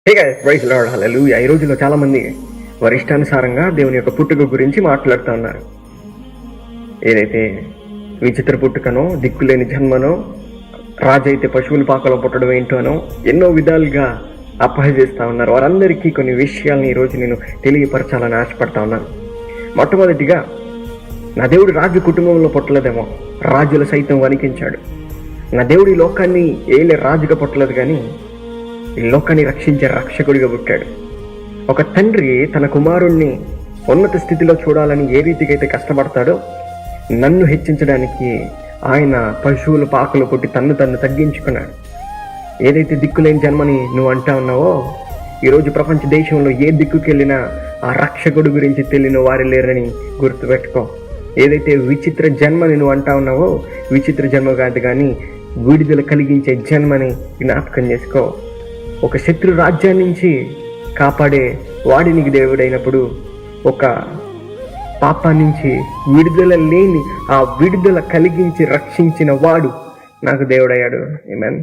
Hey guys, praise lord, హల్లెలూయా. ఈ రోజుల్లో చాలా మంది వారి ఇష్టానుసారంగా దేవుని యొక్క పుట్టుక గురించి మాట్లాడుతూ ఉన్నారు. ఏదైతే విచిత్ర పుట్టుకనో, దిక్కులేని జన్మనో, రాజు అయితే పశువుల పాకలో పుట్టడం ఏంటోనో ఎన్నో విధాలుగా అపహసిస్తూ ఉన్నారు. వారందరికీ కొన్ని విషయాలను ఈరోజు నేను తెలియపరచాలని ఆశపడతా ఉన్నాను. మొట్టమొదటిగా, నా దేవుడు రాజు కుటుంబంలో పుట్టలేదేమో, రాజులు సైతం వణికించాడు. నా దేవుడు ఈ లోకాన్ని ఏలే రాజుగా పుట్టలేదు, కానీ ఈ లోకాన్ని రక్షించే రక్షకుడిగా పుట్టాడు. ఒక తండ్రి తన కుమారుణ్ణి ఉన్నత స్థితిలో చూడాలని ఏ రీతిగా అయితే కష్టపడతాడో, నన్ను హెచ్చించడానికి ఆయన పశువుల పాకలు పుట్టి తన్ను తగ్గించుకున్నాడు. ఏదైతే దిక్కులేని జన్మని నువ్వు అంటా ఉన్నావో, ఈరోజు ప్రపంచ దేశంలో ఏ దిక్కుకి వెళ్ళినా ఆ రక్షకుడు గురించి తెలియని వారు లేరని గుర్తుపెట్టుకో. ఏదైతే విచిత్ర జన్మని నువ్వు అంటా ఉన్నావో, విచిత్ర జన్మ కాదు, కానీ విడుదల కలిగించే జన్మని జ్ఞాపకం చేసుకో. ఒక శత్రు రాజ్యం నుంచి కాపాడే వాడినికి దేవుడైనప్పుడు, ఒక పాప నుంచి విడుదల లేని ఆ విడుదల కలిగించి రక్షించిన వాడు నాకు దేవుడయ్యాడు. ఆమేన్.